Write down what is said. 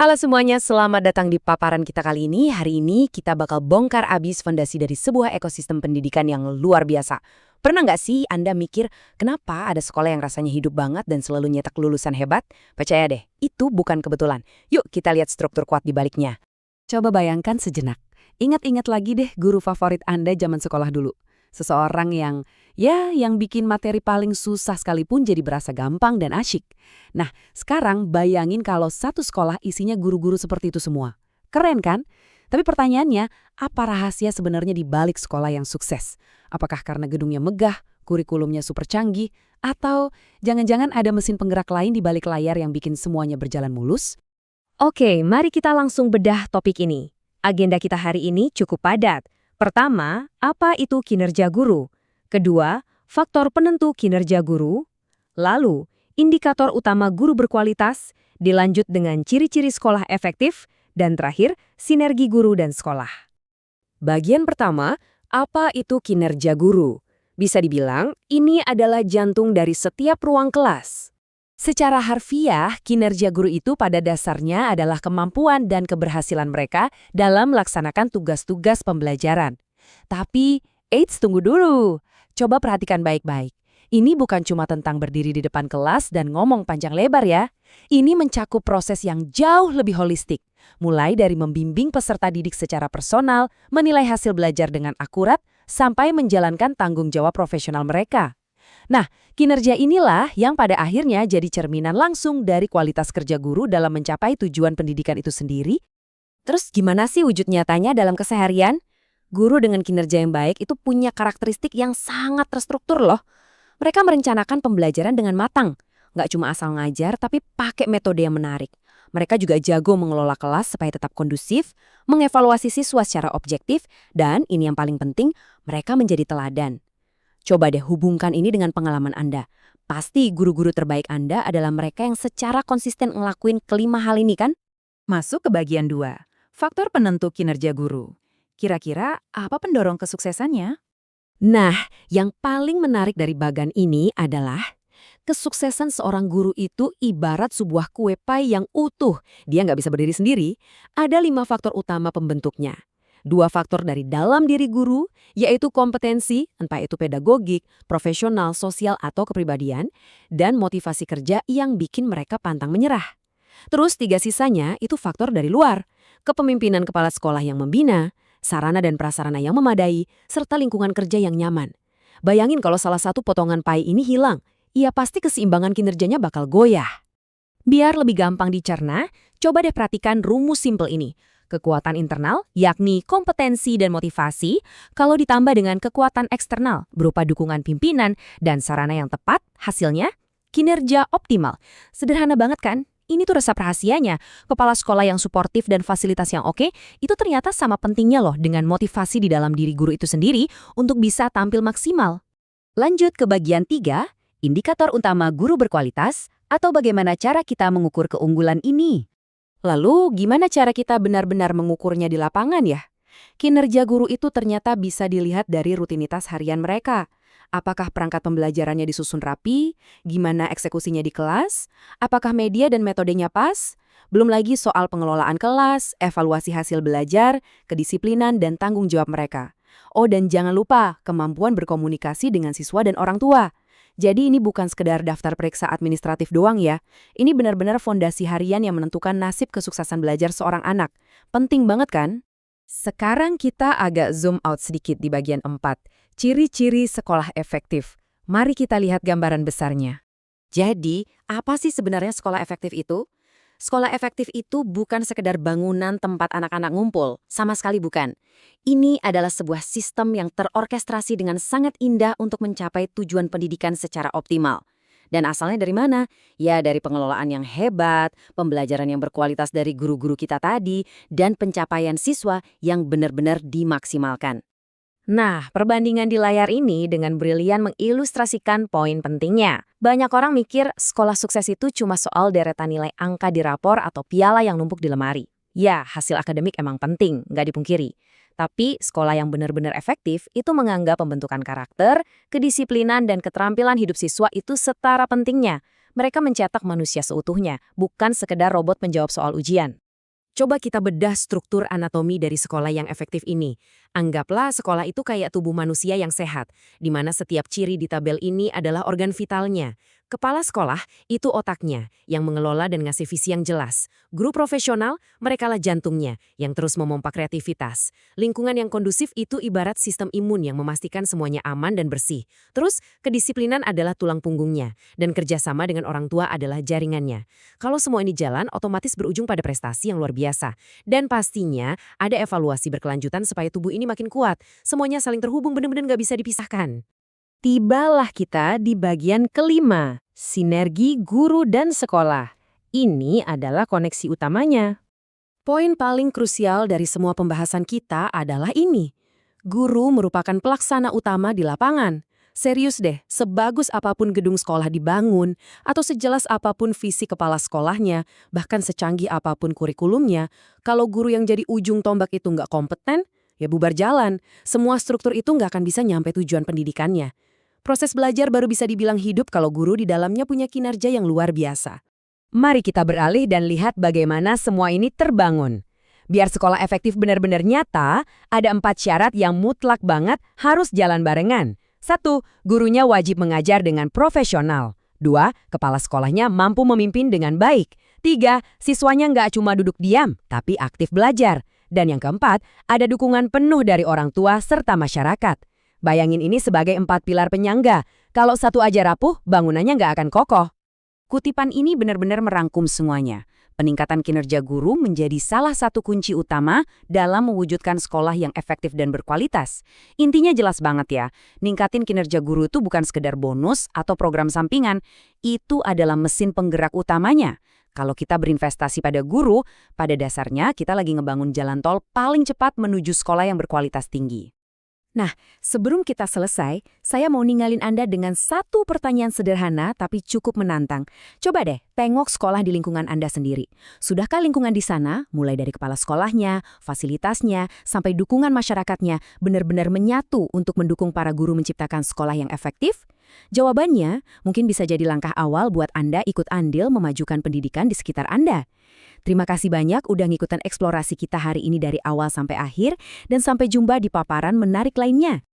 Halo semuanya, selamat datang di paparan kita kali ini. Hari ini kita bakal bongkar abis fondasi dari sebuah ekosistem pendidikan yang luar biasa. Pernah nggak sih Anda mikir, kenapa ada sekolah yang rasanya hidup banget dan selalu nyetak lulusan hebat? Percaya deh, itu bukan kebetulan. Yuk kita lihat struktur kuat di baliknya. Coba bayangkan sejenak. Ingat-ingat lagi deh guru favorit Anda zaman sekolah dulu. Seseorang yang bikin materi paling susah sekalipun jadi berasa gampang dan asyik. Nah, sekarang bayangin kalau satu sekolah isinya guru-guru seperti itu semua. Keren kan? Tapi pertanyaannya, apa rahasia sebenarnya di balik sekolah yang sukses? Apakah karena gedungnya megah, kurikulumnya super canggih, atau jangan-jangan ada mesin penggerak lain di balik layar yang bikin semuanya berjalan mulus? Oke, mari kita langsung bedah topik ini. Agenda kita hari ini cukup padat. Pertama, apa itu kinerja guru? Kedua, faktor penentu kinerja guru. Lalu, indikator utama guru berkualitas, dilanjut dengan ciri-ciri sekolah efektif, dan terakhir, sinergi guru dan sekolah. Bagian pertama, apa itu kinerja guru? Bisa dibilang, ini adalah jantung dari setiap ruang kelas. Secara harfiah, kinerja guru itu pada dasarnya adalah kemampuan dan keberhasilan mereka dalam melaksanakan tugas-tugas pembelajaran. Tapi, tunggu dulu. Coba perhatikan baik-baik. Ini bukan cuma tentang berdiri di depan kelas dan ngomong panjang lebar ya. Ini mencakup proses yang jauh lebih holistik. Mulai dari membimbing peserta didik secara personal, menilai hasil belajar dengan akurat, sampai menjalankan tanggung jawab profesional mereka. Nah, kinerja inilah yang pada akhirnya jadi cerminan langsung dari kualitas kerja guru dalam mencapai tujuan pendidikan itu sendiri. Terus gimana sih wujud nyatanya dalam keseharian? Guru dengan kinerja yang baik itu punya karakteristik yang sangat terstruktur loh. Mereka merencanakan pembelajaran dengan matang. Nggak cuma asal ngajar, tapi pakai metode yang menarik. Mereka juga jago mengelola kelas supaya tetap kondusif, mengevaluasi siswa secara objektif, dan ini yang paling penting, mereka menjadi teladan. Coba deh hubungkan ini dengan pengalaman Anda. Pasti guru-guru terbaik Anda adalah mereka yang secara konsisten ngelakuin kelima hal ini kan? Masuk ke bagian 2, faktor penentu kinerja guru. Kira-kira apa pendorong kesuksesannya? Nah, yang paling menarik dari bagan ini adalah kesuksesan seorang guru itu ibarat sebuah kue pie yang utuh. Dia nggak bisa berdiri sendiri. Ada 5 faktor utama pembentuknya. 2 faktor dari dalam diri guru, yaitu kompetensi, entah itu pedagogik, profesional, sosial, atau kepribadian, dan motivasi kerja yang bikin mereka pantang menyerah. Terus 3 sisanya itu faktor dari luar, kepemimpinan kepala sekolah yang membina, sarana dan prasarana yang memadai, serta lingkungan kerja yang nyaman. Bayangin kalau salah satu potongan pie ini hilang, ya pasti keseimbangan kinerjanya bakal goyah. Biar lebih gampang dicerna, coba deh perhatikan rumus simpel ini. Kekuatan internal, yakni kompetensi dan motivasi, kalau ditambah dengan kekuatan eksternal, berupa dukungan pimpinan dan sarana yang tepat, hasilnya kinerja optimal. Sederhana banget kan? Ini tuh resep rahasianya. Kepala sekolah yang suportif dan fasilitas yang oke, itu ternyata sama pentingnya loh dengan motivasi di dalam diri guru itu sendiri untuk bisa tampil maksimal. Lanjut ke bagian 3, indikator utama guru berkualitas, atau bagaimana cara kita mengukur keunggulan ini. Lalu, gimana cara kita benar-benar mengukurnya di lapangan ya? Kinerja guru itu ternyata bisa dilihat dari rutinitas harian mereka. Apakah perangkat pembelajarannya disusun rapi? Gimana eksekusinya di kelas? Apakah media dan metodenya pas? Belum lagi soal pengelolaan kelas, evaluasi hasil belajar, kedisiplinan, dan tanggung jawab mereka. Oh, dan jangan lupa kemampuan berkomunikasi dengan siswa dan orang tua. Jadi ini bukan sekedar daftar periksa administratif doang ya. Ini benar-benar fondasi harian yang menentukan nasib kesuksesan belajar seorang anak. Penting banget kan? Sekarang kita agak zoom out sedikit di bagian 4. Ciri-ciri sekolah efektif. Mari kita lihat gambaran besarnya. Jadi, apa sih sebenarnya sekolah efektif itu? Sekolah efektif itu bukan sekedar bangunan tempat anak-anak ngumpul, sama sekali bukan. Ini adalah sebuah sistem yang terorkestrasi dengan sangat indah untuk mencapai tujuan pendidikan secara optimal. Dan asalnya dari mana? Ya dari pengelolaan yang hebat, pembelajaran yang berkualitas dari guru-guru kita tadi, dan pencapaian siswa yang benar-benar dimaksimalkan. Nah, perbandingan di layar ini dengan brilian mengilustrasikan poin pentingnya. Banyak orang mikir sekolah sukses itu cuma soal deretan nilai angka di rapor atau piala yang numpuk di lemari. Ya, hasil akademik emang penting, nggak dipungkiri. Tapi sekolah yang benar-benar efektif itu menganggap pembentukan karakter, kedisiplinan, dan keterampilan hidup siswa itu setara pentingnya. Mereka mencetak manusia seutuhnya, bukan sekedar robot penjawab soal ujian. Coba kita bedah struktur anatomi dari sekolah yang efektif ini. Anggaplah sekolah itu kayak tubuh manusia yang sehat, di mana setiap ciri di tabel ini adalah organ vitalnya. Kepala sekolah itu otaknya, yang mengelola dan ngasih visi yang jelas. Guru profesional, merekalah jantungnya, yang terus memompa kreativitas. Lingkungan yang kondusif itu ibarat sistem imun yang memastikan semuanya aman dan bersih. Terus, kedisiplinan adalah tulang punggungnya, dan kerjasama dengan orang tua adalah jaringannya. Kalau semua ini jalan, otomatis berujung pada prestasi yang luar biasa. Dan pastinya, ada evaluasi berkelanjutan supaya tubuh ini makin kuat. Semuanya saling terhubung, benar-benar nggak bisa dipisahkan. Tibalah kita di bagian kelima, sinergi guru dan sekolah. Ini adalah koneksi utamanya. Poin paling krusial dari semua pembahasan kita adalah ini. Guru merupakan pelaksana utama di lapangan. Serius deh, sebagus apapun gedung sekolah dibangun, atau sejelas apapun visi kepala sekolahnya, bahkan secanggih apapun kurikulumnya, kalau guru yang jadi ujung tombak itu nggak kompeten, ya bubar jalan. Semua struktur itu nggak akan bisa nyampe tujuan pendidikannya. Proses belajar baru bisa dibilang hidup kalau guru di dalamnya punya kinerja yang luar biasa. Mari kita beralih dan lihat bagaimana semua ini terbangun. Biar sekolah efektif benar-benar nyata, ada 4 syarat yang mutlak banget harus jalan barengan. 1. Gurunya wajib mengajar dengan profesional. 2. Kepala sekolahnya mampu memimpin dengan baik. 3. Siswanya nggak cuma duduk diam, tapi aktif belajar. Dan yang keempat, ada dukungan penuh dari orang tua serta masyarakat. Bayangin ini sebagai 4 pilar penyangga. Kalau satu aja rapuh, bangunannya nggak akan kokoh. Kutipan ini benar-benar merangkum semuanya. Peningkatan kinerja guru menjadi salah satu kunci utama dalam mewujudkan sekolah yang efektif dan berkualitas. Intinya jelas banget ya, ningkatin kinerja guru itu bukan sekedar bonus atau program sampingan, itu adalah mesin penggerak utamanya. Kalau kita berinvestasi pada guru, pada dasarnya kita lagi ngebangun jalan tol paling cepat menuju sekolah yang berkualitas tinggi. Nah, sebelum kita selesai, saya mau ninggalin Anda dengan satu pertanyaan sederhana tapi cukup menantang. Coba deh, tengok sekolah di lingkungan Anda sendiri. Sudahkah lingkungan di sana, mulai dari kepala sekolahnya, fasilitasnya, sampai dukungan masyarakatnya, benar-benar menyatu untuk mendukung para guru menciptakan sekolah yang efektif? Jawabannya mungkin bisa jadi langkah awal buat Anda ikut andil memajukan pendidikan di sekitar Anda. Terima kasih banyak udah ngikutin eksplorasi kita hari ini dari awal sampai akhir, dan sampai jumpa di paparan menarik lainnya.